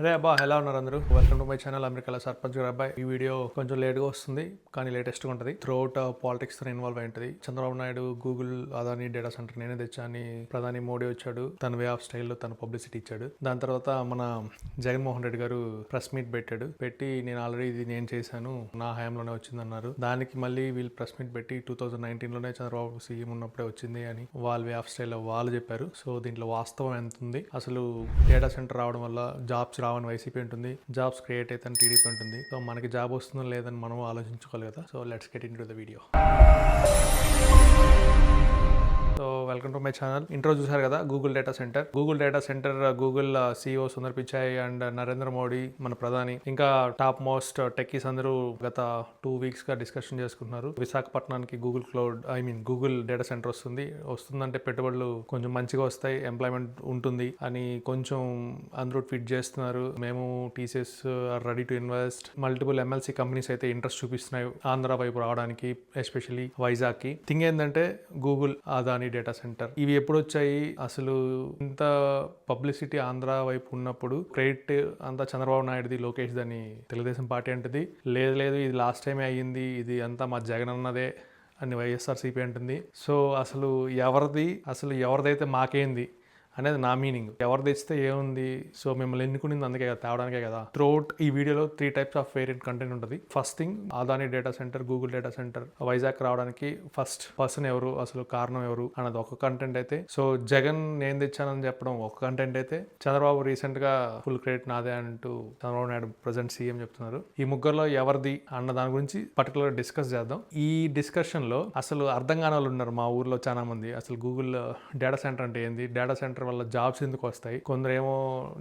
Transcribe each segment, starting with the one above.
అరే అబ్బా, ఎలా ఉన్నారు అందరూ? వెల్కమ్ టు మై ఛానల్ అమెరికాలో సర్పంచ్ గారు అబ్బాయి. ఈ వీడియో కొంచెం లేట్గా వస్తుంది కానీ లేటెస్ట్గా ఉంటుంది. త్రూఅవుట్ పాలిటిక్స్ తో ఇన్వాల్వ్ అయి ఉంటుంది. Chandrababu Naidu Google Adani data centre నేనే తెచ్చా అని ప్రధాని మోడీ వచ్చాడు. తన వే ఆఫ్ స్టైల్లో తన పబ్లిసిటీ ఇచ్చాడు. దాని తర్వాత మన జగన్మోహన్ రెడ్డి గారు ప్రెస్ మీట్ పెట్టి నేను ఆల్రెడీ ఇది నేను చేశాను, నా హయాంలోనే వచ్చిందన్నారు. దానికి మళ్ళీ వీళ్ళు ప్రెస్ మీట్ పెట్టి 2019లోనే చంద్రబాబు సీఎం ఉన్నప్పుడే వచ్చింది అని వాళ్ళ వే ఆఫ్ స్టైల్లో వాళ్ళు చెప్పారు. సో దీంట్లో వాస్తవం ఎంత ఉంది? అసలు డేటా సెంటర్ రావడం వల్ల జాబ్స్ రావని వైసీపీ ఉంటుంది, జాబ్స్ క్రియేట్ అయితే టీడీపీ ఉంటుంది. సో మనకి జాబ్ వస్తుందో లేదని మనం ఆలోచించుకోవాలి కదా. So let's get in to the video. So welcome to my channel. Intro చూసారు కదా, Google data centre Google CEO Sundar Pichai and Narendra Modi మన ప్రధాని ఇంకా టాప్ మోస్ట్ టెక్కీస్ అందరూ గత 2 weeks గా డిస్కషన్ చేసుకుంటున్నారు. విశాఖపట్నానికి గూగుల్ డేటా సెంటర్ వస్తుందంటే పెట్టుబడులు కొంచెం మంచిగా వస్తాయి, ఎంప్లాయ్మెంట్ ఉంటుంది అని కొంచెం అందరూ ట్వీట్ చేస్తున్నారు. మేము TCS are ready to invest. Multiple MLC companies అయితే ఇంట్రెస్ట్ చూపిస్తున్నాయి ఆంధ్ర వైపు రావడానికి, ఎస్పెషల్లీ వైజాగ్ కి. థింగ్ ఏంటంటే గూగుల్ అదాని డేటా సెంటర్ ఇవి ఎప్పుడు వచ్చాయి? అసలు ఇంత పబ్లిసిటీ ఆంధ్ర వైపు ఉన్నప్పుడు క్రెడిట్ అంతా చంద్రబాబు నాయుడుది, లోకేష్ దని తెలుగుదేశం పార్టీ అంటది. లేదు ఇది లాస్ట్ టైమే అయ్యింది, ఇది అంతా మా జగన్ అన్నదే అని వైఎస్ఆర్సీపీ అంటుంది. సో అసలు ఎవరిదైతే మాకేంది అనేది నా మీనింగ్. ఎవరు తెచ్చితే ఏముంది? సో మిమ్మల్ని ఎన్నుకునింది అందుకే కదా, తేవడానికే కదా. త్రూఅవుట్ ఈ వీడియోలో 3 types ఆఫ్ వేరియంట్ కంటెంట్ ఉంటుంది. First thing, Adani data centre, Google data centre Vizag రావడానికి ఫస్ట్ పర్సన్ ఎవరు, అసలు కారణం ఎవరు అన్నది ఒక కంటెంట్ అయితే, సో జగన్ నేను తెచ్చానని చెప్పడం ఒక కంటెంట్ అయితే, చంద్రబాబు రీసెంట్ గా ఫుల్ క్రెడిట్ నాదే అంటూ చంద్రబాబు నాయుడు ప్రజెంట్ సీఎం చెప్తున్నారు. ఈ ముగ్గురులో ఎవరిది అన్న దాని గురించి పర్టికులర్ డిస్కస్ చేద్దాం. ఈ డిస్కషన్ లో అసలు అర్థం కాని వాళ్ళు ఉన్నారు మా ఊర్లో చాలా మంది. అసలు గూగుల్ డేటా సెంటర్ అంటే ఏంది, డేటా సెంటర్ వల్ల జాబ్స్ ఎందుకు వస్తాయి, కొందరేమో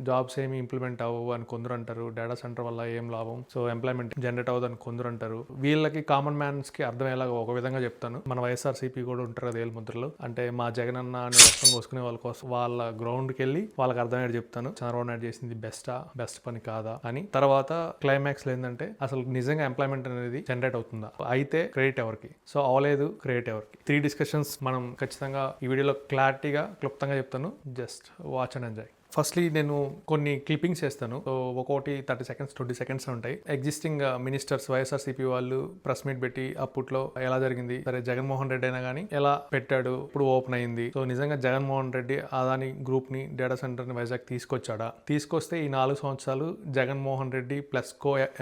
జాబ్స్ ఏమి ఇంప్లిమెంట్ అవ్వవు అని కొందరు అంటారు, డేటా సెంటర్ వల్ల ఏం లాభం, సో ఎంప్లాయ్మెంట్ జనరేట్ అవ్వదు అని కొందరు అంటారు. వీళ్ళకి కామన్ మ్యాన్స్ కి అర్థమయ్యేలాగా ఒక విధంగా చెప్తాను. మన వైఎస్ఆర్సీపీ కూడా ఉంటారు కదా ఏలుముద్రలో, అంటే మా జగన్ అన్న అని రక్తం కోసుకునే వాళ్ళ కోసం వాళ్ళ గ్రౌండ్కి వెళ్ళి వాళ్ళకి అర్థమయ్యేది చెప్తాను. చంద్రబాబు నాయుడు చేసింది బెస్ట్ పని కాదా అని. తర్వాత క్లైమాక్స్ ఏంటంటే అసలు నిజంగా ఎంప్లాయ్మెంట్ అనేది జనరేట్ అవుతుందా, అయితే క్రెడిట్ ఎవరికి, సో అవలేదు క్రెడిట్ ఎవరికి. 3 discussions మనం ఖచ్చితంగా ఈ వీడియోలో క్లారిటీగా క్లుప్తంగా చెప్తాను. Just watch and enjoy. Firstly నేను కొన్ని క్లిప్పింగ్స్ చేస్తాను. సో ఒక్కొక్కటి 30 seconds 20 seconds ఉంటాయి. ఎగ్జిస్టింగ్ మినిస్టర్స్ వైఎస్ఆర్సీపీ వాళ్ళు ప్రెస్ మీట్ పెట్టి అప్పట్లో ఎలా జరిగింది, సరే జగన్మోహన్ రెడ్డి అయినా కానీ ఎలా పెట్టాడు, ఇప్పుడు ఓపెన్ అయింది. సో నిజంగా జగన్మోహన్ రెడ్డి అదాని గ్రూప్ ని డేటా సెంటర్ ని వైజాగ్ తీసుకొచ్చాడా, తీసుకొస్తే ఈ 4 సంవత్సరాలు జగన్మోహన్ రెడ్డి ప్లస్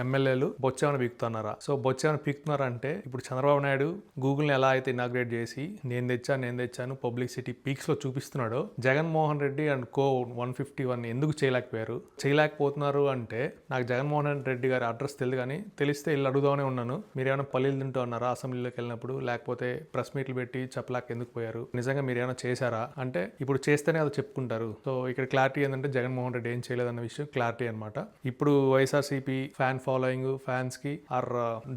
ఎమ్మెల్యేలు బొచ్చేమని పీకుతున్నారా? సో బొచ్చేమని పీకుతున్నారా అంటే, ఇప్పుడు చంద్రబాబు నాయుడు గూగుల్ ని ఎలా అయితే ఇనాగ్రేట్ చేసి నేను తెచ్చాను పబ్లిసిటీ పీక్స్ లో చూపిస్తున్నాడో, జగన్మోహన్ రెడ్డి అండ్ కో 151 ఎందుకు చేయలేకపోతున్నారు అంటే, నాకు జగన్మోహన్ రెడ్డి గారి అడ్రస్ తెలియదు కానీ తెలిస్తే ఇల్లు అడుగుదామనే ఉన్నాను. మీరు ఏమైనా పల్లీలు తింటూ ఉన్నారా అసెంబ్లీలోకి వెళ్ళినప్పుడు, లేకపోతే ప్రెస్ మీట్లు పెట్టి చెప్పలేక ఎందుకు పోయారు, నిజంగా మీరు ఏమైనా చేశారా అంటే, ఇప్పుడు చేస్తేనే అది చెప్పుకుంటారు. సో ఇక్కడ క్లారిటీ ఏంటంటే జగన్మోహన్ రెడ్డి ఏం చేయలేదన్న విషయం క్లారిటీ అనమాట. ఇప్పుడు వైఎస్ఆర్సీపీ ఫ్యాన్ ఫాలోయింగ్ ఫ్యాన్స్ కి are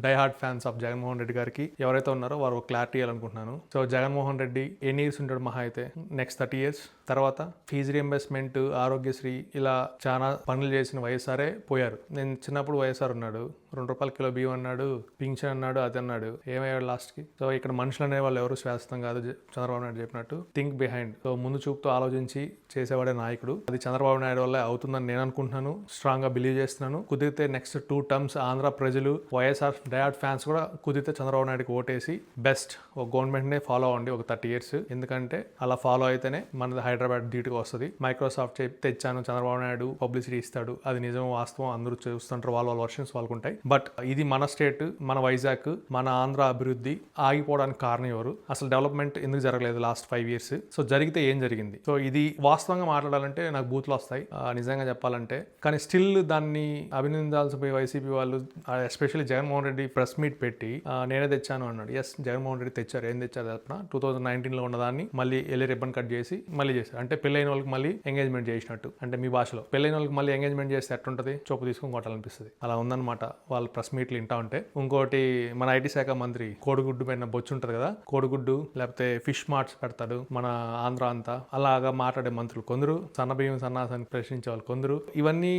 die hard fans of Jaganmohan Reddy గారికి ఎవరైతే ఉన్నారో వారు క్లారిటీ ఇవ్వాలనుకుంటున్నాను. సో జగన్మోహన్ రెడ్డి ఎన్ని ఇయర్స్ ఉంటాడు మహా అయితే, నెక్స్ట్ 30 years. తర్వాత ఫీజు రియంబర్స్మెంట్, ఆరోగ్యశ్రీ, ఇలా చాలా పనులు చేసిన వైఎస్ఆర్ఏ పోయారు. నేను చిన్నప్పుడు వైఎస్ఆర్ ఉన్నాడు, 2 రూపాయల కిలో బియ్యం అన్నాడు, పింఛన్ అన్నాడు, అది అన్నాడు, ఏమయ్యాడు లాస్ట్ కి? సో ఇక్కడ మనుషులు అనే వాళ్ళు ఎవరు శాశ్వతం కాదు. చంద్రబాబు నాయుడు చెప్పినట్టు థింక్ బిహైండ్, సో ముందు చూపుతో ఆలోచించి చేసేవాడే నాయకుడు. అది చంద్రబాబు నాయుడు వల్ల అవుతుందని నేను అనుకుంటున్నాను, స్ట్రాంగ్ గా బిలీవ్ చేస్తున్నాను. కుదిరితే నెక్స్ట్ 2 terms ఆంధ్ర ప్రజలు, వైఎస్ఆర్ డయాడ్ ఫ్యాన్స్ కూడా కుదిరితే చంద్రబాబు నాయుడుకి ఓటేసి బెస్ట్ ఒక గవర్నమెంట్ నే ఫాలో అవ్వండి ఒక 30 years. ఎందుకంటే అలా ఫాలో అయితేనే మనది హైదరాబాద్ ధీటుగా వస్తుంది. మైక్రోసాఫ్ట్ తెచ్చాను, చంద్రబాబు నాయుడు పబ్లిసిటీ ఇస్తాడు, అది నిజం వాస్తవం అందరూ చూస్తుంటారు, వాళ్ళ వర్షన్స్ వాళ్ళకు ఉంటాయి. బట్ ఇది మన స్టేట్, మన వైజాగ్, మన ఆంధ్ర అభివృద్ధి ఆగిపోవడానికి కారణం ఎవరు, అసలు డెవలప్మెంట్ ఎందుకు జరగలేదు లాస్ట్ 5 years? సో జరిగితే ఏం జరిగింది? సో ఇది వాస్తవంగా మాట్లాడాలంటే నాకు బూతులు వస్తాయి నిజంగా చెప్పాలంటే, కానీ స్టిల్ దాన్ని అభినందించాల్సి పోయి వైసీపీ వాళ్ళు, especially Jaganmohan Reddy press meet పెట్టి నేనే తెచ్చాను అన్నాడు. ఎస్, జగన్మోహన్ రెడ్డి తెచ్చారు. ఏం తెచ్చారు చెప్పిన, 2019లో ఉన్నదాన్ని మళ్ళీ వెళ్ళి రిబ్బన్ కట్ చేసి మళ్ళీ చేశారు. అంటే పెళ్ళైన వాళ్ళకి మళ్ళీ ఎంగేజ్మెంట్ చేసినట్టు, అంటే మీ భాషలో పెళ్ళైన వాళ్ళకి మళ్ళీ ఎంగేజ్మెంట్ చేస్తే ఎట్టుంటది, చొప్పు తీసుకొని కొట్టాలనిపిస్తుంది. అలా ఉందన్నమాట వాళ్ళ ప్రెస్ మీట్లు వింటా ఉంటే. ఇంకోటి, మన ఐటీ శాఖ మంత్రి కోడిగుడ్డు పైన బొచ్చు ఉంటది కదా, కోడిగుడ్డు లేకపోతే ఫిష్ మార్ట్స్ పెడతాడు మన ఆంధ్ర అంతా, అలాగా మాట్లాడే మంత్రులు కొందరు, సన్నబియ్యం సన్నాసాన్ని ప్రశ్నించే వాళ్ళు కొందరు. ఇవన్నీ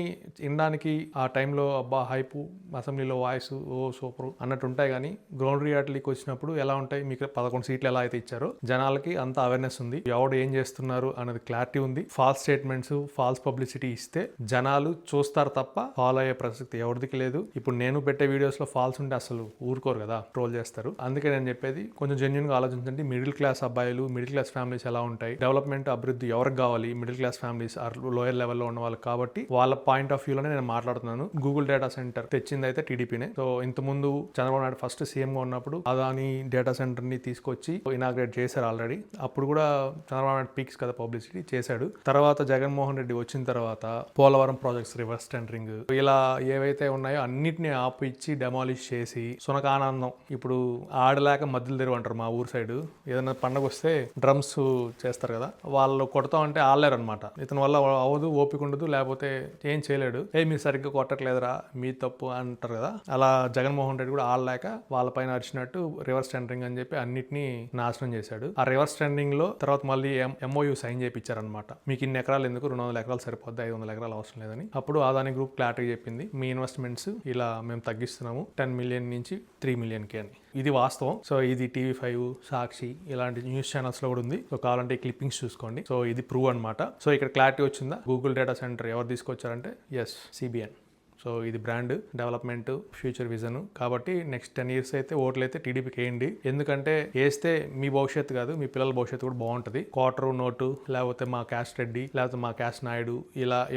వినడానికి ఆ టైంలో అబ్బా హైపు, అసెంబ్లీలో వాయిస్ ఓ సూపర్ అన్నట్టు ఉంటాయి. కానీ గ్రౌండ్ రియాలిటీకి వచ్చినప్పుడు ఎలా ఉంటాయి? మీకు 11 సీట్లు ఎలా అయితే ఇచ్చారో జనాలకి అంత అవేర్నెస్ ఉంది, ఎవడు ఏం చేస్తున్నారు అనేది క్లారిటీ ఉంది. ఫాల్స్ స్టేట్మెంట్స్, ఫాల్స్ పబ్లిసిటీ ఇస్తే జనాలు చూస్తారు తప్ప ఫాలో అయ్యే ప్రసక్తి ఎవరిదికి లేదు. ఇప్పుడు నేను పెట్టే వీడియోస్ లో ఫాల్స్ ఉంటే అసలు ఊరుకోరు కదా, ట్రోల్ చేస్తారు. అందుకే నేను చెప్పేది కొంచెం జెన్యున్ గా ఆలోచించండి. మిడిల్ క్లాస్ అబ్బాయిలు, మిడిల్ క్లాస్ ఫ్యామిలీస్ ఎలా ఉంటాయి, డెవలప్మెంట్ అభివృద్ధి ఎవరికి కావాలి, మిడిల్ క్లాస్ ఫ్యామిలీస్ లోయర్ లెవెల్లో ఉన్న వాళ్ళు కాబట్టి వాళ్ళ పాయింట్ ఆఫ్ వ్యూలోనే నేను మాట్లాడుతున్నాను. గూగుల్ డేటా సెంటర్ తెచ్చింది అయితే టీడీపీనే. సో ఇంతకుముందు చంద్రబాబు నాయుడు ఫస్ట్ సీఎం గా ఉన్నప్పుడు అదాని డేటా సెంటర్ ని తీసుకొచ్చి ఇనాగ్రేట్ చేశారు ఆల్రెడీ. అప్పుడు కూడా చంద్రబాబు నాయుడు పీక్స్ కదా పబ్లిసిటీ చేశాడు. తర్వాత జగన్మోహన్ రెడ్డి వచ్చిన తర్వాత పోలవరం ప్రాజెక్ట్స్ రివర్స్ టెండరింగ్ ఇలా ఏవైతే ఉన్నాయో అన్నిటిని ఆపిచ్చి డెమాలిష్ చేసి సునకానందం. ఇప్పుడు ఆడలేక మధ్యలో తెరువు అంటారు మా ఊరు సైడ్. ఏదైనా పండగ వస్తే డ్రమ్స్ చేస్తారు కదా, వాళ్ళు కొడతాం అంటే ఆడలేరు అనమాట. ఇతని వల్ల అవ్వదు, ఓపిక ఉండదు, లేకపోతే ఏం చేయలేడు. మీరు సరిగ్గా కొట్టట్లేదురా మీ తప్పు అంటారు కదా. అలా జగన్మోహన్ రెడ్డి కూడా ఆడలేక వాళ్ళ పైన అరిచినట్టు రివర్స్ టెండరింగ్ అని చెప్పి అన్నిటినీ నాశనం చేశాడు. ఆ రివర్స్ టెండరింగ్ లో తర్వాత మళ్ళీ ఎంఓయూ సైన్ చేయించారనమాట. మీకు ఇన్ని ఎకరాలు ఎందుకు, 200 ఎకరాలు సరిపోద్ది, 500 ఎకరాలు అవసరం లేదని. అప్పుడు అదాని గ్రూప్ క్లారిటీ చెప్పింది, మీ ఇన్వెస్ట్మెంట్స్ ఇలా మేము తగ్గిస్తున్నాము 10 మిలియన్ నుంచి 3 మిలియన్కి అని. ఇది వాస్తవం. సో ఇది టీవీ5, సాక్షి ఇలాంటి న్యూస్ ఛానల్స్ లో కూడా ఉంది. సో కావాలంటే ఈ క్లిప్పింగ్స్ చూసుకోండి. సో ఇది ప్రూవ్ అనమాట. సో ఇక్కడ క్లారిటీ వచ్చిందా, గూగుల్ డేటా సెంటర్ ఎవరు తీసుకొచ్చారంటే ఎస్ సిబిఎన్. సో ఇది బ్రాండ్ డెవలప్మెంట్, ఫ్యూచర్ విజన్. కాబట్టి నెక్స్ట్ 10 years అయితే ఓట్లు అయితే టీడీపీకి వేయండి. ఎందుకంటే వేస్తే మీ భవిష్యత్తు కాదు, మీ పిల్లల భవిష్యత్తు కూడా బాగుంటుంది. క్వార్టర్ నోటు, లేకపోతే మా క్యాస్ట్ రెడ్డి, లేకపోతే మా క్యాస్ట్ నాయుడు,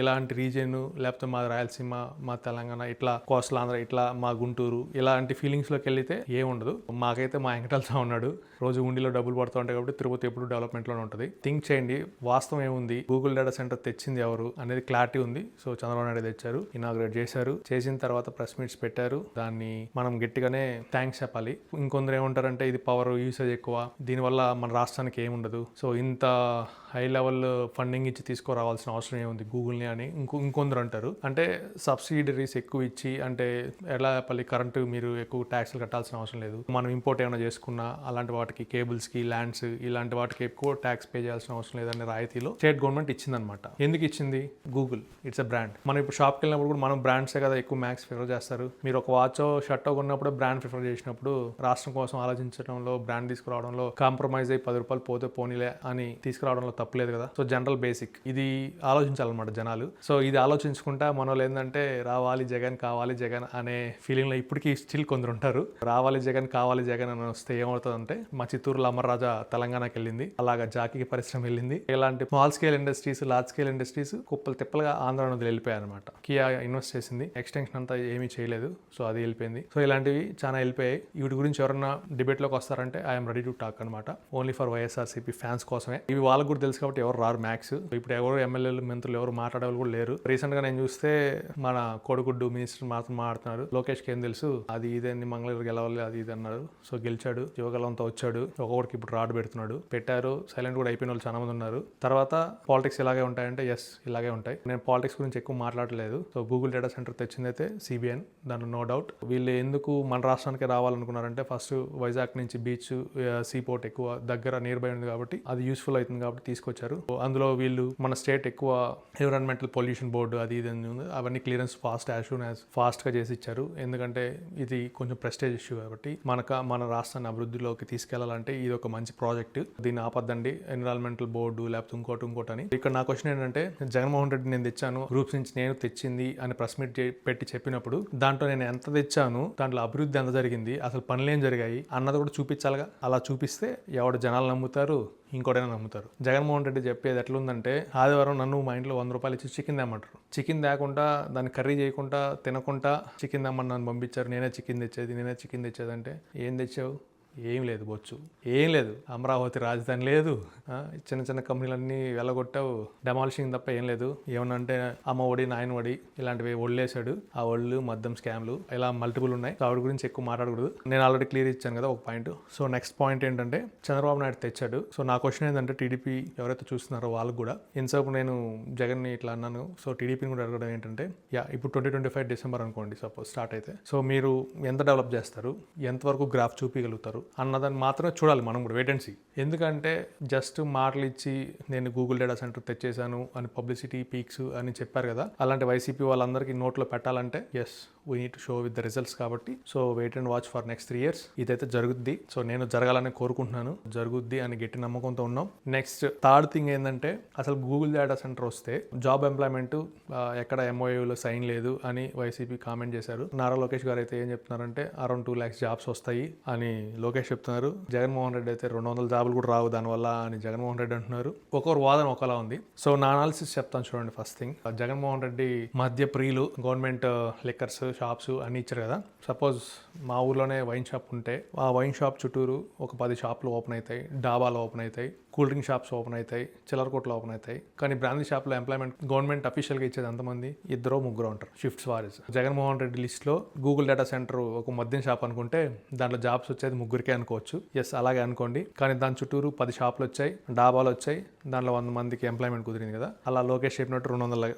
ఇలాంటి రీజియన్, లేకపోతే మా రాయలసీమ, మా తెలంగాణ, ఇట్లా కోస్టల్ ఆంధ్ర, ఇట్లా మా గుంటూరు, ఇలాంటి ఫీలింగ్స్ లోకి వెళ్తే ఏముండదు. మాకైతే మా వెంకటేశ్వర ఉన్నాడు, రోజు ఉండిలో డబ్బులు పడుతూ ఉంటాయి కాబట్టి తిరుపతి ఎప్పుడు డెవలప్మెంట్ లోనే ఉంటుంది. థింక్ చేయండి, వాస్తవం ఏముంది, గూగుల్ డేటా సెంటర్ తెచ్చింది ఎవరు అనేది క్లారిటీ ఉంది. సో చంద్రబాబు నాయుడు తెచ్చారు, ఇనాగ్రేట్ చేశారు. చేసిన తర్వాత ప్రెస్ మీట్స్ పెట్టారు. దాన్ని మనం గట్టిగానే థ్యాంక్స్ చెప్పాలి. ఇంకొందరు ఏమంటారంటే ఇది పవర్ యూసేజ్ ఎక్కువ, దీనివల్ల మన రాష్ట్రానికి ఏముండదు, సో ఇంత హై లెవెల్ ఫండింగ్ ఇచ్చి తీసుకురావాల్సిన అవసరం ఏముంది గూగుల్ని అని ఇంకొందరు అంటారు. అంటే సబ్సిడరీస్ ఎక్కువ ఇచ్చి, అంటే ఎలా చెప్పాలి, కరెంటు మీరు ఎక్కువ ట్యాక్స్లు కట్టాల్సిన అవసరం లేదు. మనం ఇంపోర్ట్ ఏమైనా చేసుకున్నా అలాంటి వాటికి, కేబుల్స్కి, ల్యాండ్స్ ఇలాంటి వాటికి ఎక్కువ ట్యాక్స్ పే చేయాల్సిన అవసరం లేదనే రాయితీలో స్టేట్ గవర్నమెంట్ ఇచ్చిందనమాట. ఎందుకు ఇచ్చింది? Google it's a brand. మనం ఇప్పుడు షాప్కి వెళ్ళినప్పుడు కూడా మనం బ్రాండ్సే కదా ఎక్కువ మ్యాక్స్ ప్రిఫర్ చేస్తారు. మీరు ఒక వాచో షర్టో కొన్నప్పుడు బ్రాండ్ ప్రిఫర్ చేసినప్పుడు రాష్ట్రం కోసం ఆలోచించడంలో, బ్రాండ్ తీసుకురావడంలో కాంప్రమైజ్ అయ్యి 10 రూపాయలు పోతే పోనీలే అని తీసుకురావడంలో తప్పలేదు కదా. సో జనరల్ బేసిక్ ఇది ఆలోచించాలన్నమాట జనాలు. సో ఇది ఆలోచించుకుంటా మన వాళ్ళు ఏంటంటే రావాలి జగన్, కావాలి జగన్ అనే ఫీలింగ్ లో ఇప్పటికీ స్టిల్ కొందరు ఉంటారు. రావాలి జగన్, కావాలి జగన్ అని వస్తే ఏమవుతుందంటే, మా చిత్తూరులో అమర్రాజా తెలంగాణకి వెళ్ళింది, అలాగా జాకీ పరిశ్రమ వెళ్ళింది. ఇలాంటి small scale industries, large scale industries కుప్పలు తిప్పలుగా ఆంధ్ర నదులు వెళ్ళిపోయాయి అనమాట. కియా ఇన్వెస్ట్ చేసింది, ఎక్స్టెన్షన్ అంతా ఏమీ చేయలేదు, సో అది వెళ్ళిపోయింది. సో ఇలాంటివి చాలా వెళ్ళిపోయాయి. వీటి గురించి ఎవరన్నా డిబేట్ లోకి వస్తారంటే ఐఎమ్ రెడీ టు టాక్ అనమాట. ఓన్లీ ఫర్ వైఎస్ఆర్సీపీ ఫ్యాన్స్ కోసమే. ఇవి వాళ్ళకు కూడా తెలుసు కాబట్టి ఎవరు రారు మ్యాక్స్. ఇప్పుడు ఎవరు ఎమ్మెల్యేలు, మంత్రులు ఎవరు మాట్లాడే కూడా లేరు. రీసెంట్ గా నేను చూస్తే మన కోడిగుడ్డు మినిస్టర్ మాత్రం మాట్లాడుతున్నారు. లోకేష్కి ఏం తెలుసు, అది ఇదేంది మంగళగిరి గెలవాలి అది ఇది అన్నారు. సో గెలిచాడు, యువగలంతో వచ్చాడు, ఒక్కొక్కడికి ఇప్పుడు రాడ్ పెడుతున్నాడు. పెట్టారు, సైలెంట్ కూడా అయిపోయిన వాళ్ళు చాలా మంది ఉన్నారు. తర్వాత పాలిటిక్స్ ఇలాగే ఉంటాయంటే ఎస్ ఇలాగే ఉంటాయి. నేను పాలిటిక్స్ గురించి ఎక్కువ మాట్లాడలేదు. సో గూగుల్ డేటా సెంటర్ తెచ్చిందైతే సిబిఎన్, దాంట్లో నో డౌట్. వీళ్ళు ఎందుకు మన రాష్ట్రానికి రావాలనుకున్నారంటే, ఫస్ట్ వైజాగ్ నుంచి బీచ్, సీపోర్ట్ ఎక్కువ దగ్గర నియర్ బై ఉంది కాబట్టి అది యూస్ఫుల్ అవుతుంది కాబట్టి తీసుకొచ్చారు. అందులో వీళ్ళు మన స్టేట్ ఎక్కువ ఎన్విరాన్మెంటల్ పొల్యూషన్ బోర్డు అది ఇది ఉంది, అవన్నీ క్లియరెన్స్ ఫాస్ట్ గా చేసి ఇచ్చారు. ఎందుకంటే ఇది కొంచెం ప్రెస్టేజ్ ఇష్యూ కాబట్టి మన రాష్ట్రాన్ని అభివృద్ధిలోకి తీసుకెళ్లాలంటే ఇది ఒక మంచి ప్రాజెక్ట్, దీన్ని ఆపద్దండి ఎన్విరాన్మెంటల్ బోర్డు లేకపోతే ఇంకోటి అని. ఇక్కడ నా క్వశ్చన్ ఏంటంటే, జగన్మోహన్ రెడ్డి నేను తెచ్చాను, గ్రూప్స్ నుంచి నేను తెచ్చింది అని ప్రెస్ మీట్ పెట్టి చెప్పినప్పుడు దాంట్లో నేను ఎంత తెచ్చాను, దాంట్లో అభివృద్ధి ఎంత జరిగింది, అసలు పనులు ఏం జరిగాయి అన్నది కూడా చూపించాలిగా. అలా చూపిస్తే ఎవడు జనాలు నమ్ముతారు, ఇంకోటైనా నమ్ముతారు. జగన్మోహన్ రెడ్డి చెప్పేది ఎట్లుందంటే, ఆదివారం నన్ను మా ఇంట్లో 100 రూపాయలు ఇచ్చి చికెన్ తెమ్మంటారు. చికెన్ తేకుండా, దాన్ని కర్రీ చేయకుండా, తినకుండా చికెన్ తెమ్మని నన్ను పంపించారు. నేనే చికెన్ తెచ్చేది అంటే ఏం తెచ్చావు? ఏం లేదు, బొచ్చు ఏం లేదు, అమరావతి రాజధాని లేదు, చిన్న చిన్న కంపెనీలన్నీ వెళ్ళగొట్టావు, డెమాలిషింగ్ తప్ప ఏం లేదు. ఏమన్నా అంటే అమ్మ ఒడి, నాయన ఒడి ఇలాంటివి ఒళ్ళేసాడు. ఆ ఒళ్ళు మద్యం స్కామ్లు ఇలా మల్టిపుల్ ఉన్నాయి. సో ఆవిడ గురించి ఎక్కువ మాట్లాడకూడదు. నేను ఆల్రెడీ క్లియర్ ఇచ్చాను కదా ఒక పాయింట్. సో నెక్స్ట్ పాయింట్ ఏంటంటే, చంద్రబాబు నాయుడు తెచ్చాడు. సో నా క్వశ్చన్ ఏంటంటే, టీడీపీ ఎవరైతే చూస్తున్నారో వాళ్ళకు కూడా, ఇంతసేపు నేను జగన్ని ఇట్లా అన్నాను, సో టీడీపీని కూడా అడగడం ఏంటంటే, ఇప్పుడు 2025 డిసెంబర్ అనుకోండి సపోజ్ స్టార్ట్ అయితే, సో మీరు ఎంత డెవలప్ చేస్తారు, ఎంతవరకు గ్రాఫ్ చూపించగలుగుతారు అన్నదాన్ని మాత్రమే చూడాలి మనం కూడా, వెయిట్ అండ్ సీ. ఎందుకంటే జస్ట్ మాటలు ఇచ్చి నేను గూగుల్ డేటా సెంటర్ తెచ్చేసాను అని పబ్లిసిటీ పీక్స్ అని చెప్పారు కదా, అలాంటి వైసీపీ వాళ్ళందరికీ నోట్లో పెట్టాలంటే yes we need to show with the results కాబట్టి so wait and watch for next 3 years ఇదైతే జరుగుద్ది. సో నేను జరగాలని కోరుకుంటున్నాను, జరుగుద్ది అని గట్టి నమ్మకంతో ఉన్నాం. నెక్స్ట్ థర్డ్ థింగ్ ఏంటంటే అసలు గూగుల్ డేటా సెంటర్ వస్తే జాబ్ ఎంప్లాయ్మెంట్ ఎక్కడ MOUలో సైన్ లేదు అని వైసీపీ కామెంట్ చేశారు. నారా లోకేష్ గారు అయితే ఏం చెప్తున్నారంటే అరౌండ్ 2 lakhs జాబ్స్ వస్తాయి అని లోకేష్ చెప్తున్నారు. జగన్మోహన్ రెడ్డి అయితే 200 జాబులు కూడా రావు దానివల్ల అని జగన్మోహన్ రెడ్డి అంటున్నారు. ఒక్కొక్కరు వాదన ఒకలా ఉంది. సో నా అనాలిసిస్ చెప్తాను చూడండి. ఫస్ట్ థింగ్, జగన్మోహన్ రెడ్డి మద్య ప్రియులు గవర్నమెంట్ లిక్కర్స్ షాప్స్ అన్ని ఇచ్చారు కదా. సపోజ్ మా ఊర్లోనే వైన్ షాప్ ఉంటే ఆ వైన్ షాప్ చుట్టూరు ఒక 10 షాపులు ఓపెన్ అవుతాయి, డాబాలు ఓపెన్ అవుతాయి, కూల్ డ్రింక్ షాప్స్ ఓపెన్ అవుతాయి, చిల్లర కొట్లు ఓపెన్ అవుతాయి. కానీ బ్రాందీ షాప్లో ఎంప్లాయ్మెంట్ గవర్నమెంట్ అఫీషియల్గా ఇచ్చేది ఎంతమంది? 2-3 ఉంటారు షిఫ్ట్స్ వారీస్. జగన్మోహన్ రెడ్డి లిస్ట్లో గూగుల్ డేటా సెంటర్ ఒక మద్యం షాప్ అనుకుంటే దాంట్లో జాబ్స్ వచ్చేది 3 అనుకోవచ్చు. ఎస్, అలాగే అనుకోండి. కానీ దాని చుట్టూరు 10 షాపులు వచ్చాయి, డాబాలు వచ్చాయి, దాంట్లో 100 మందికి ఎంప్లాయ్మెంట్ కుదిరింది కదా. అలా లోకేష్ చెప్పినట్టు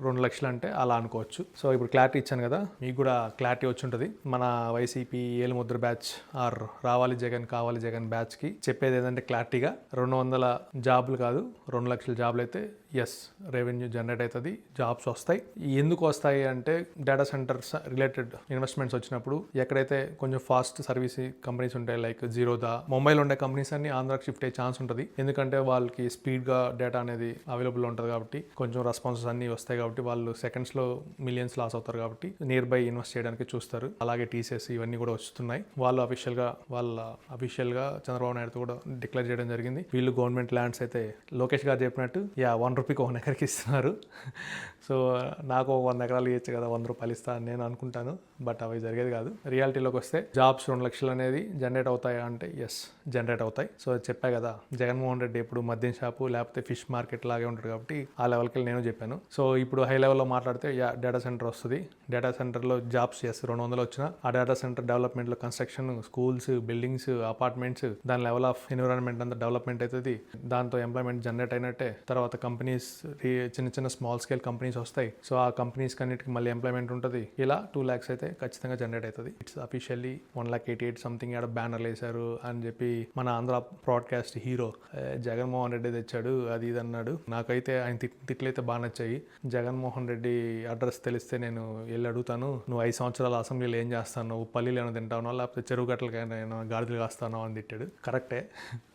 2 లక్షలు అంటే అలా అనుకోవచ్చు. సో ఇప్పుడు క్లారిటీ ఇచ్చాను కదా, మీకు కూడా క్లారిటీ వచ్చి ఉంటుంది. మన వైసీపీ ఏలుముద్ర బ్యాచ్ ఆర్ రావాలి జగన్ కావాలి జగన్ బ్యాచ్కి చెప్పేది ఏంటంటే క్లారిటీగా 200 జాబులు కాదు, 2 లక్షల జాబులు అయితే ఎస్ రెవెన్యూ జనరేట్ అవుతుంది, జాబ్స్ వస్తాయి. ఎందుకు వస్తాయి అంటే డేటా సెంటర్స్ రిలేటెడ్ ఇన్వెస్ట్మెంట్స్ వచ్చినప్పుడు ఎక్కడైతే కొంచెం ఫాస్ట్ సర్వీస్ కంపెనీస్ ఉంటాయి లైక్ జీరోదా, ముంబైలో ఉండే కంపెనీస్ అన్ని ఆంధ్రాకి షిఫ్ట్ అయ్యే ఛాన్స్ ఉంటుంది. ఎందుకంటే వాళ్ళకి స్పీడ్గా డేటా అనేది అవైలబుల్ ఉంటుంది కాబట్టి, కొంచెం రెస్పాన్సెస్ అన్ని వస్తాయి కాబట్టి వాళ్ళు సెకండ్స్లో మిలియన్స్ లాస్ అవుతారు కాబట్టి నియర్ బై ఇన్వెస్ట్ చేయడానికి చూస్తారు. అలాగే TCS ఇవన్నీ కూడా వస్తున్నాయి. వాళ్ళు అఫీషియల్గా చంద్రబాబు నాయుడుతో కూడా డిక్లేర్ చేయడం జరిగింది. వీళ్ళు గవర్నమెంట్ ల్యాండ్స్ అయితే లోకేష్ గారు చెప్పినట్టు 1 రూపీకి 1 ఎకర్కి ఇస్తున్నారు. సో నాకు 100 ఎకరాలు ఇవ్వచ్చు కదా, 100 రూపాయలు ఇస్తా అని నేను అనుకుంటాను. బట్ అవి జరిగేది కాదు. రియాలిటీలోకి వస్తే జాబ్స్ 2 లక్షలు అనేది జనరేట్ అవుతాయా అంటే ఎస్ జనరేట్ అవుతాయి. సో చెప్పా కదా, జగన్మోహన్ రెడ్డి ఎప్పుడు మద్యం షాపు లేకపోతే ఫిష్ మార్కెట్ లాగే ఉంటాడు కాబట్టి ఆ లెవెల్కి నేను చెప్పాను. సో ఇప్పుడు హై లెవెల్లో మాట్లాడితే డేటా సెంటర్ వస్తుంది. డేటా సెంటర్లో జాబ్స్ 200 వచ్చినా ఆ డేటా సెంటర్ డెవలప్మెంట్లో కన్స్ట్రక్షన్, స్కూల్స్, బిల్డింగ్స్, అపార్ట్మెంట్స్, దాని లెవెల్ ఆఫ్ ఎన్విరాన్మెంట్ అంతా డెవలప్మెంట్ అవుతుంది. దాంతో ఎంప్లాయ్మెంట్ జనరేట్ అయినట్టే. తర్వాత కంపెనీస్, చిన్న స్మాల్ స్కేల్ కంపెనీస్ వస్తాయి. సో ఆ కంపెనీస్ అన్నిటికి మళ్ళీ ఎంప్లాయ్మెంట్ ఉంటుంది. ఇలా 2 lakhs అయితే ఖచ్చితంగా జనరేట్ అవుతుంది. ఇట్స్ అఫీషియల్లీ 1,88,000 సంథింగ్ ఆడ బ్యానర్లు వేశారు అని చెప్పి మన ఆంధ్ర బ్రాడ్కాస్ట్ హీరో జగన్మోహన్ రెడ్డి తెచ్చాడు అది ఇది అన్నాడు. నాకైతే ఆయన తిట్లయితే బాగా నచ్చాయి. జగన్మోహన్ రెడ్డి అడ్రస్ తెలిస్తే నేను వెళ్ళి అడుగుతాను, నువ్వు 5 సంవత్సరాల అసెంబ్లీలో ఏం చేస్తాను, నువ్వు పల్లీలు ఏమైనా తింటావునో లేకపోతే చెరువు గట్లకైనా గాడిదలు కాస్తానో అని తిట్టాడు. కరెక్టే.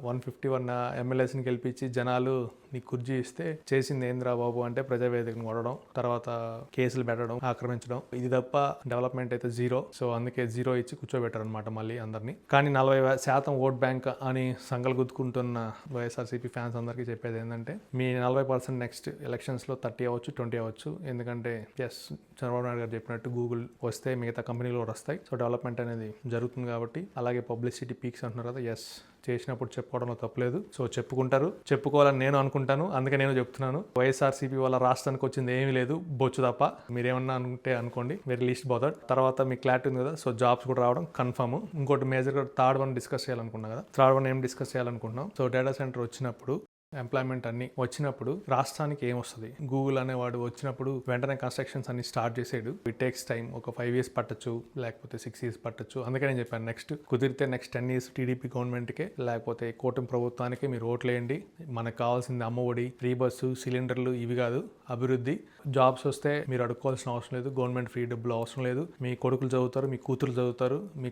151 MLAస్ని గెలిపించి జనాలు నీకు కుర్జీ ఇస్తే చేసింది ఏంద్రా బాబు అంటే ప్రజావేదికను కొడడం, తర్వాత కేసులు పెట్టడం, ఆక్రమించడం, ఇది తప్ప డెవలప్మెంట్ అయితే 0. సో అందుకే 0 ఇచ్చి కూర్చోబెట్టారు అనమాట మళ్ళీ అందరినీ. కానీ 40% ఓట్ బ్యాంక్ అని సంకల్ గుద్దుకుంటున్న వైఎస్ఆర్సీపీ ఫ్యాన్స్ అందరికీ చెప్పేది ఏంటంటే మీ 40% నెక్స్ట్ ఎలక్షన్స్లో 30 అవ్వచ్చు, 20 అవ్వచ్చు. ఎందుకంటే ఎస్ చంద్రబాబు నాయుడు గారు చెప్పినట్టు గూగుల్ వస్తే మిగతా కంపెనీలు కూడా వస్తాయి. సో డెవలప్మెంట్ అనేది జరుగుతుంది కాబట్టి. అలాగే పబ్లిసిటీ పీక్స్ అంటున్నారు కదా, ఎస్ చేసినప్పుడు చెప్పుకోవడంలో తప్పలేదు. సో చెప్పుకుంటారు, చెప్పుకోవాలని నేను అనుకుంటాను. అందుకే నేను చెప్తున్నాను, వైఎస్ఆర్సీపీ వల్ల రాష్ట్రానికి వచ్చింది ఏమీ లేదు, బొచ్చు తప్ప. మీరేమన్నా అనుకుంటే అనుకోండి, వెరీ లీస్ట్ బోదర్డ్. తర్వాత మీకు క్లారిటీ ఉంది కదా, సో జాబ్స్ కూడా రావడం కన్ఫర్మ్. ఇంకోటి మేజర్గా థర్డ్ వన్ డిస్కస్ చేయాలనుకున్నా కదా, థర్డ్ వన్ ఏం డిస్కస్ చేయాలనుకుంటున్నాం. సో డేటా సెంటర్ వచ్చినప్పుడు, ఎంప్లాయ్మెంట్ అన్ని వచ్చినప్పుడు రాష్ట్రానికి ఏమొస్తుంది? గూగుల్ అనేవాడు వచ్చినప్పుడు వెంటనే కన్స్ట్రక్షన్స్ అన్ని స్టార్ట్ చేసాడు. It takes time. ఒక 5 years పట్టచ్చు, లేకపోతే 6 years పట్టచ్చు. అందుకే నేను చెప్పాను, నెక్స్ట్ కుదిరితే నెక్స్ట్ 10 years టీడీపీ గవర్నమెంట్కే లేకపోతే కూటమి ప్రభుత్వానికి మీరు ఓట్లేయండి. మనకు కావాల్సింది అమ్మఒడి, ఫ్రీ బస్సు, సిలిండర్లు, ఇవి కాదు అభివృద్ధి. జాబ్స్ వస్తే మీరు అడుక్కోవాల్సిన అవసరం లేదు, గవర్నమెంట్ ఫ్రీ డబ్బులు అవసరం లేదు. మీ కొడుకులు చదువుతారు, మీ కూతురు చదువుతారు, మీ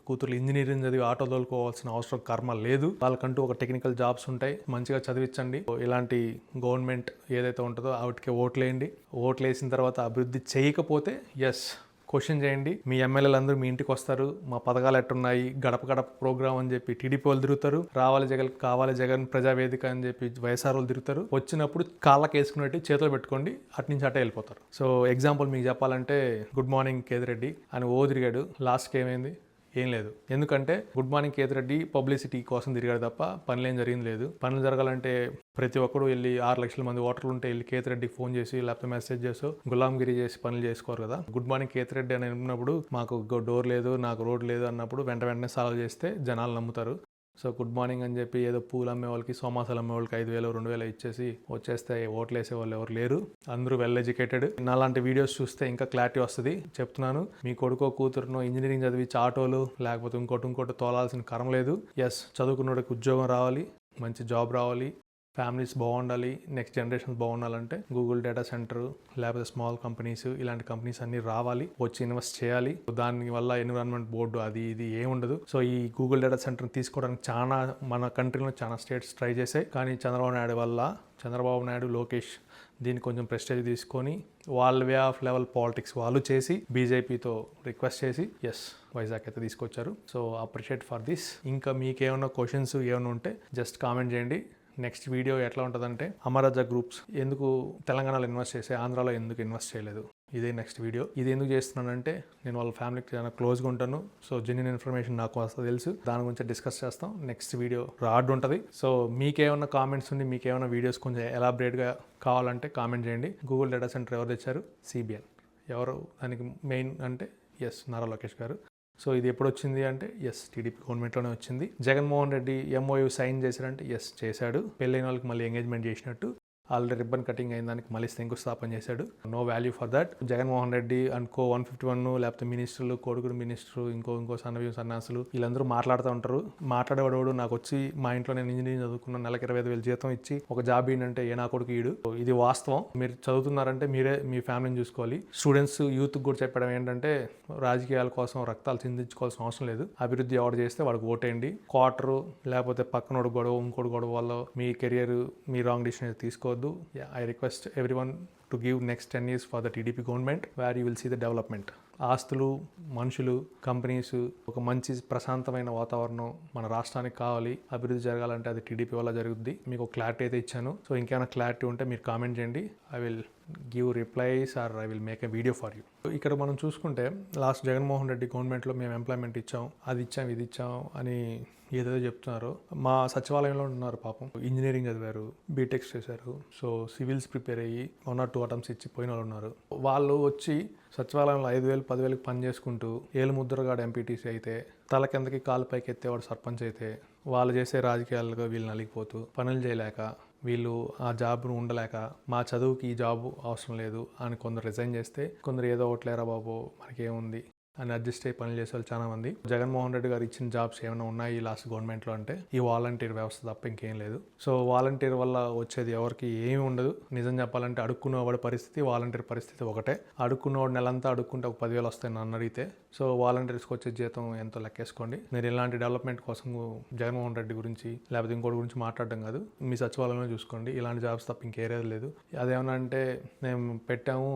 కూతురు ఇంజనీరింగ్ చదివి ఆటో తోలుకోవాల్సిన అవసరం కర్మ లేదు. వాళ్ళకంటూ ఒక టెక్నికల్ జాబ్స్ ఉంటాయి, మంచిగా చదివించండి. ఇలాంటి గవర్నమెంట్ ఏదైతే ఉంటుందో వాటికి ఓట్లేయండి. ఓట్లేసిన తర్వాత అభివృద్ధి చేయకపోతే ఎస్ క్వశ్చన్ చేయండి. మీ ఎమ్మెల్యేలు అందరూ మీ ఇంటికి వస్తారు, మా పథకాలు ఎట్టున్నాయి, గడప గడప ప్రోగ్రామ్ అని చెప్పి టీడీపీ వాళ్ళు తిరుగుతారు, రావాలి జగన్ కావాలి జగన్ ప్రజావేదిక అని చెప్పి వైఎస్ఆర్ వాళ్ళు తిరుగుతారు. వచ్చినప్పుడు కాళ్ళకి వేసుకున్నట్టు చేతులు పెట్టుకోండి, అటు నుంచి అటే వెళ్ళిపోతారు. సో ఎగ్జాంపుల్ మీకు చెప్పాలంటే, గుడ్ మార్నింగ్ కేతిరెడ్డి అని తిరిగాడు, లాస్ట్కి ఏమైంది? ఏం లేదు. ఎందుకంటే గుడ్ మార్నింగ్ కేతిరెడ్డి పబ్లిసిటీ కోసం తిరిగాడు తప్ప పనులు ఏం జరిగింది లేదు. పనులు జరగాలంటే ప్రతి ఒక్కరు వెళ్ళి 6 లక్షల మంది ఓటర్లు ఉంటే వెళ్ళి కేతిరెడ్డికి ఫోన్ చేసి లేకపోతే మెసేజ్ చేసి గులాంగిరి చేసి పనులు చేసుకోరు కదా. గుడ్ మార్నింగ్ కేతిరెడ్డి అని అన్నప్పుడు మాకు డోర్ లేదు, నాకు రోడ్ లేదు అన్నప్పుడు వెంటనే సాల్వ్ చేస్తే జనాలు నమ్ముతారు. సో గుడ్ మార్నింగ్ అని చెప్పి ఏదో పూలు అమ్మే వాళ్ళకి, సోమాసాలు అమ్మే వాళ్ళకి 5,000 2,000 ఇచ్చేసి వచ్చేస్తే ఓట్లు వేసే వాళ్ళు ఎవరు లేరు. అందరూ వెల్ ఎడ్యుకేటెడ్. నాలాంటి వీడియోస్ చూస్తే ఇంకా క్లారిటీ వస్తుంది. చెప్తున్నాను, మీ కొడుకో కూతురునో ఇంజనీరింగ్ చదివి ఆటోలు లేకపోతే ఇంకోటి తోలాల్సిన కరం లేదు. ఎస్ చదువుకున్నోడికి ఉద్యోగం రావాలి, మంచి జాబ్ రావాలి, ఫ్యామిలీస్ బాగుండాలి, నెక్స్ట్ జనరేషన్స్ బాగుండాలంటే గూగుల్ డేటా సెంటర్ లేకపోతే స్మాల్ కంపెనీస్, ఇలాంటి కంపెనీస్ అన్ని రావాలి, వచ్చి ఇన్వెస్ట్ చేయాలి. దాని వల్ల ఎన్విరాన్మెంట్ బోర్డు అది ఇది ఏముండదు. సో ఈ గూగుల్ డేటా సెంటర్ తీసుకోవడానికి చాలా మన కంట్రీలో చాలా స్టేట్స్ ట్రై చేశాయి. కానీ చంద్రబాబు నాయుడు లోకేష్ దీన్ని కొంచెం ప్రెస్టేజ్ తీసుకొని వాళ్ళ వే ఆఫ్ లెవెల్ పాలిటిక్స్ వాళ్ళు చేసి బీజేపీతో రిక్వెస్ట్ చేసి వైజాగ్ అయితే తీసుకొచ్చారు. So appreciate for this. ఇంకా మీకేమైనా క్వశ్చన్స్ ఏమైనా ఉంటే జస్ట్ కామెంట్ చేయండి. నెక్స్ట్ వీడియో ఎట్లా ఉంటుందంటే అమరాజా గ్రూప్స్ ఎందుకు తెలంగాణలో ఇన్వెస్ట్ చేసి ఆంధ్రాలో ఎందుకు ఇన్వెస్ట్ చేయలేదు, ఇదే నెక్స్ట్ వీడియో. ఇది ఎందుకు చేస్తున్నానంటే నేను వాళ్ళ ఫ్యామిలీకి చాలా క్లోజ్గా ఉంటాను. సో జెన్యున్ ఇన్ఫర్మేషన్ నాకు వస్తుంది తెలుసు, దాని గురించి డిస్కస్ చేస్తాం. నెక్స్ట్ వీడియో రాడ్ ఉంటుంది. సో మీకేమైనా కామెంట్స్ ఉండి మీకేమైనా వీడియోస్ కొంచెం ఎలాబరేట్గా కావాలంటే కామెంట్ చేయండి. గూగుల్ డేటా సెంటర్ ఎవరు తెచ్చారు? సిబిఎన్. ఎవరు దానికి మెయిన్ అంటే నారా లోకేష్ గారు. సో ఇది ఎప్పుడు వచ్చింది అంటే టీడీపీ గవర్నమెంట్లోనే వచ్చింది. జగన్మోహన్ రెడ్డి ఎంఓయూ సైన్ చేశారంటే చేశాడు. పెళ్ళైన వాళ్ళకి మళ్ళీ ఎంగేజ్మెంట్ చేసినట్టు. ఆల్రెడీ రిబ్బన్ కటింగ్ అయిన దానికి మళ్ళీ శంకుస్థాపన చేశాడు. No value for that. Jaganmohan Reddy అనుకో 151 లేకపోతే మినిస్టర్లు, కొడుకుడు మినిస్టరు, ఇంకో సన్నాసులు వీళ్ళందరూ మాట్లాడుతూ ఉంటారు. మాట్లాడేవాడు నాకు వచ్చి మా ఇంట్లో నేను ఇంజనీరింగ్ చదువుకున్న నెలకు 25,000 జీతం ఇచ్చి ఒక జాబ్ ఏంటంటే నా కొడుకు ఈడు. ఇది వాస్తవం. మీరు చదువుతున్నారంటే మీరే మీ ఫ్యామిలీని చూసుకోవాలి. స్టూడెంట్స్ యూత్ కూడా చెప్పడం ఏంటంటే రాజకీయాల కోసం రక్తాలు చిందించుకోవాల్సిన అవసరం లేదు. అభివృద్ధి ఎవరు చేస్తే వాడికి ఓటేయండి. క్వార్టరు లేకపోతే పక్కనోడు గొడవ ఇంకోటి గొడవ వల్ల మీ కెరియర్ మీ రాంగ్ డిసిషన్ తీసుకోవద్దు. I request everyone to give next 10 years for the TDP government where you will see the development. ఆస్తులు, మనుషులు, కంపెనీస్, ఒక మంచి ప్రశాంతమైన వాతావరణం మన రాష్ట్రానికి కావాలి. అభివృద్ధి జరగాలంటే అది టీడీపీ వల్ల జరుగుద్ది. మీకు ఒక క్లారిటీ అయితే ఇచ్చాను. సో ఇంకేమైనా క్లారిటీ ఉంటే మీరు కామెంట్ చేయండి. I will give replies or I will make a video for you. ఇక్కడ మనం చూసుకుంటే లాస్ట్ జగన్మోహన్ రెడ్డి గవర్నమెంట్లో మేము ఎంప్లాయ్మెంట్ ఇచ్చాం, అది ఇచ్చాం, ఇది ఇచ్చాం అని ఏదేదో చెప్తున్నారు. మా సచివాలయంలో ఉన్నారు పాపం, ఇంజనీరింగ్ చదివారు, బీటెక్స్ చేశారు. సో సివిల్స్ ప్రిపేర్ అయ్యి 1 or 2 అటెంప్ట్స్ ఇచ్చి పోయిన వాళ్ళు ఉన్నారు. వాళ్ళు వచ్చి సచివాలయంలో 5,000 10,000 పని చేసుకుంటూ ఏలు ముద్రగాడు ఎంపీటీసీ అయితే, తల కిందకి కాలు పైకి ఎత్తేవాడు సర్పంచ్ అయితే, వాళ్ళు చేసే రాజకీయాలుగా వీళ్ళు నలిగిపోతూ పనులు చేయలేక వీళ్ళు ఆ జాబ్ను ఉండలేక మా చదువుకి ఈ జాబ్ అవసరం లేదు అని కొందరు రిజైన్ చేస్తే, కొందరు ఏదో ఒకట్లేరా బాబు మనకేముంది అని అడ్జస్ట్ అయ్యి పనులు చేసే వాళ్ళు చాలా మంది. జగన్మోహన్ రెడ్డి గారు ఇచ్చిన జాబ్స్ ఏమైనా ఉన్నాయి ఈ లాస్ట్ గవర్నమెంట్లో అంటే ఈ వాలంటీర్ వ్యవస్థ తప్ప ఇంకేం లేదు. సో వాలంటీర్ వల్ల వచ్చేది ఎవరికి ఏమి ఉండదు. నిజం చెప్పాలంటే అడుక్కునేవాడి పరిస్థితి, వాలంటీర్ పరిస్థితి ఒకటే. అడుక్కునేవాడు నెలంతా అడుక్కుంటే ఒక 10,000 వస్తాయి నన్ను అడిగితే. సో వాలంటీర్స్కి వచ్చే జీతం ఎంతో లెక్కేసుకోండి. మీరు ఇలాంటి డెవలప్మెంట్ కోసం జగన్మోహన్ రెడ్డి గురించి లేకపోతే ఇంకోటి గురించి మాట్లాడడం కాదు, మీ సచివాలయంలో చూసుకోండి. ఇలాంటి జాబ్స్ తప్ప ఇంకేరేది లేదు. అదేమన్నా అంటే మేము పెట్టాము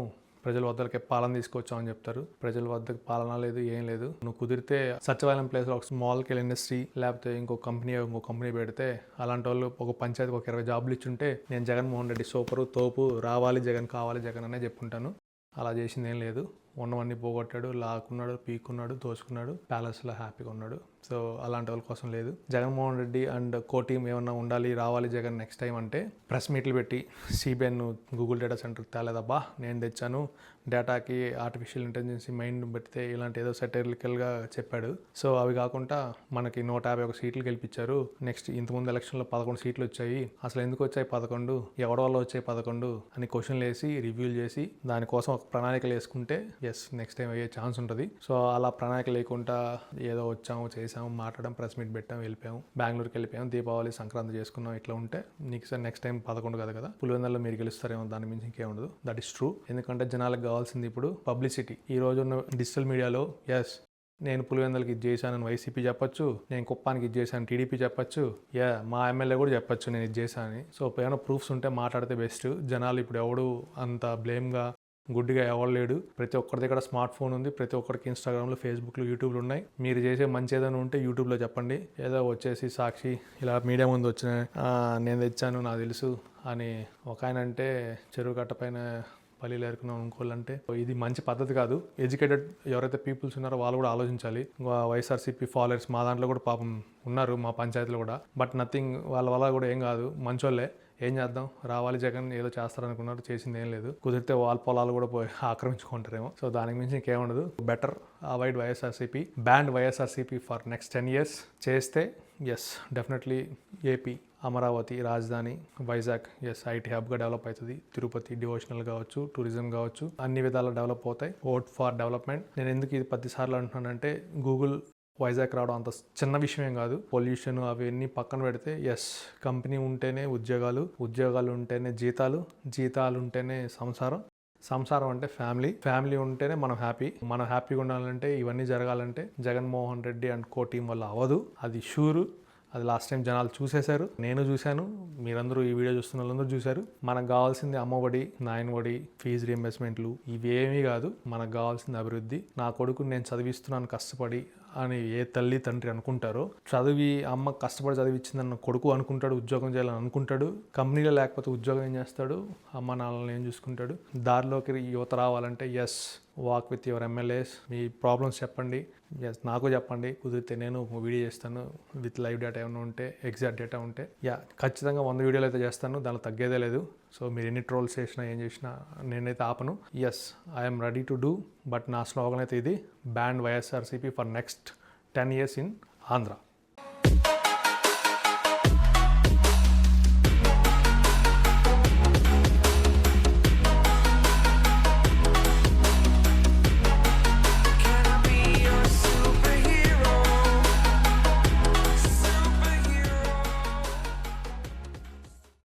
ప్రజల వద్దకే పాలన తీసుకొచ్చామని చెప్తారు. ప్రజల వద్దకు పాలన లేదు, ఏం లేదు. నువ్వు కుదిరితే సచివాలయం ప్లేస్లో ఒక స్మాల్ స్కేల్ ఇండస్ట్రీ లేకపోతే ఇంకో కంపెనీ పెడితే అలాంటి వాళ్ళు ఒక పంచాయతీకి ఒక 20 జాబులు ఇచ్చుంటే నేను జగన్మోహన్ రెడ్డి సూపరు తోపు, రావాలి జగన్, కావాలి జగన్ అనే చెప్పుంటాను. అలా చేసింది ఏం లేదు. ఉన్నవన్నీ పోగొట్టాడు, లాక్కున్నాడు, పీక్కున్నాడు, దోచుకున్నాడు, ప్యాలెస్లో హ్యాపీగా ఉన్నాడు. సో అలాంటి వాళ్ళ కోసం లేదు. జగన్మోహన్ రెడ్డి అండ్ టీం ఏమన్నా ఉండాలి, రావాలి జగన్ నెక్స్ట్ టైం అంటే ప్రెస్ మీట్లు పెట్టి సిబిఎన్ గూగుల్ డేటా సెంటర్ తేలేదబ్బా నేను తెచ్చాను, డేటాకి ఆర్టిఫిషియల్ ఇంటెలిజెన్స్ మైండ్ పెడితే ఇలాంటి ఏదో సెటరికల్గా చెప్పాడు. సో అవి కాకుండా మనకి 151 సీట్లు గెలిపించారు. నెక్స్ట్ ఇంతకుముందు ఎలక్షన్లో 11 సీట్లు వచ్చాయి. అసలు ఎందుకు వచ్చాయి 11, ఎవరి వల్ల వచ్చాయి 11 అని క్వశ్చన్లు వేసి రివ్యూలు చేసి దానికోసం ఒక ప్రణాళికలు వేసుకుంటే నెక్స్ట్ టైం అయ్యే ఛాన్స్ ఉంటుంది. సో అలా ప్రణాళిక లేకుండా ఏదో వచ్చాము చేసాము మాట్లాడడం, ప్రెస్ మీట్ పెట్టాం, వెళ్ళిపోయాము, బెంగళూరుకి వెళ్ళిపోయాం, దీపావళి సంక్రాంతి చేసుకున్నాం. ఇట్లా ఉంటే నీకు సార్ నెక్స్ట్ టైం 11 కదా పులివెందులలో మీరు గెలుస్తారేమో, దాని మించి ఇంకేం ఉండదు. That is true. ఎందుకంటే జనాలకు కావాల్సింది ఇప్పుడు పబ్లిసిటీ. ఈ రోజు ఉన్న డిజిటల్ మీడియాలో నేను పులివెందులకి ఇది చేశానని వైసీపీ చెప్పొచ్చు, నేను కుప్పానికి ఇది చేశాను టీడీపీ చెప్పొచ్చు, మా ఎమ్మెల్యే కూడా చెప్పొచ్చు నేను ఇది చేశానని. సో ఏమైనా ప్రూఫ్స్ ఉంటే మాట్లాడితే బెస్ట్. జనాలు ఇప్పుడు ఎవడు అంత బ్లేమ్గా గుడ్డిగా ఎవరు లేడు. ప్రతి ఒక్కరి దగ్గర స్మార్ట్ ఫోన్ ఉంది. ప్రతి ఒక్కరికి ఇన్స్టాగ్రామ్లో, ఫేస్బుక్లో, యూట్యూబ్లో ఉన్నాయి. మీరు చేసే మంచి ఏదైనా ఉంటే యూట్యూబ్లో చెప్పండి. ఏదో వచ్చేసి సాక్షి ఇలా మీడియా ముందు వచ్చిన నేను తెచ్చాను నాకు తెలుసు అని ఒక ఆయన అంటే చెరువు కట్ట పైన పల్లీలు ఏరుకున్నాం అనుకోవాలంటే ఇది మంచి పద్ధతి కాదు. ఎడ్యుకేటెడ్ ఎవరైతే పీపుల్స్ ఉన్నారో వాళ్ళు కూడా ఆలోచించాలి. వైఎస్ఆర్సీపీ ఫాలోవర్స్ మా దాంట్లో కూడా పాపం ఉన్నారు, మా పంచాయతీలో కూడా. బట్ నథింగ్, వాళ్ళ వల్ల కూడా ఏం కాదు, మంచోళ్ళే. ఏం చేద్దాం, రావాలి జగన్ ఏదో చేస్తారనుకున్నారు, చేసింది ఏం లేదు. కుదిరితే వాళ్ళ పొలాలు కూడా పోయి ఆక్రమించుకుంటారేమో. సో దానికి మించి ఇంకేముండదు. Better avoid YSRCP, ban YSRCP for next 10 years. చేస్తే డెఫినెట్లీ ఏపీ, అమరావతి రాజధాని, వైజాగ్ ఐటీ హబ్గా డెవలప్ అవుతుంది. తిరుపతి డివోషనల్ కావచ్చు, టూరిజం కావచ్చు, అన్ని విధాలు డెవలప్ అవుతాయి. Vote for development. నేను ఎందుకు ఇది 10 సార్లు అంటున్నానంటే గూగుల్ వైజాగ్ రావడం అంత చిన్న విషయం ఏం కాదు. పొల్యూషన్ అవన్నీ పక్కన పెడితే ఎస్, కంపెనీ ఉంటేనే ఉద్యోగాలు, ఉద్యోగాలు ఉంటేనే జీతాలు, జీతాలు ఉంటేనే సంసారం, సంసారం అంటే ఫ్యామిలీ, ఫ్యామిలీ ఉంటేనే మనం హ్యాపీ. మనం హ్యాపీగా ఉండాలంటే ఇవన్నీ జరగాలంటే Jaganmohan Reddy and co team వల్ల అవ్వదు, అది షూరు. అది లాస్ట్ టైం జనాలు చూసేశారు, నేను చూశాను, మీరందరూ ఈ వీడియో చూస్తున్న వాళ్ళందరూ చూశారు. మనకు కావాల్సింది అమ్మఒడి, నాయనఒడి, ఫీజు రీఎంబర్స్మెంట్లు ఇవేమీ కాదు. మనకు కావాల్సింది అభివృద్ధి. నా కొడుకుని నేను చదివిస్తున్నాను కష్టపడి అని ఏ తల్లి తండ్రి అనుకుంటారో, చదివి అమ్మ కష్టపడి చదివించిందన్న కొడుకు అనుకుంటాడు, ఉద్యోగం చేయాలని అనుకుంటాడు. కంపెనీలో లేకపోతే ఉద్యోగం ఏం చేస్తాడు, అమ్మ నాన్నలను ఏం చూసుకుంటాడు. దారిలోకి యువత రావాలంటే yes, walk with your MLAs. మీ ప్రాబ్లమ్స్ చెప్పండి, ఎస్ నాకు చెప్పండి, కుదిరితే నేను వీడియో చేస్తాను విత్ లైవ్ డేటా ఏమైనా ఉంటే, ఎగ్జాక్ట్ డేటా ఉంటే. ఖచ్చితంగా 100 వీడియోలు అయితే చేస్తాను, దానిలో తగ్గేదే లేదు. సో మీరు ఎన్ని ట్రోల్స్ చేసినా ఏం చేసినా నేనైతే ఆపను. Yes, I'm ready to do. But నా స్లోగన్ అయితే ఇది, ban YSRCP for next 10 years in Andhra.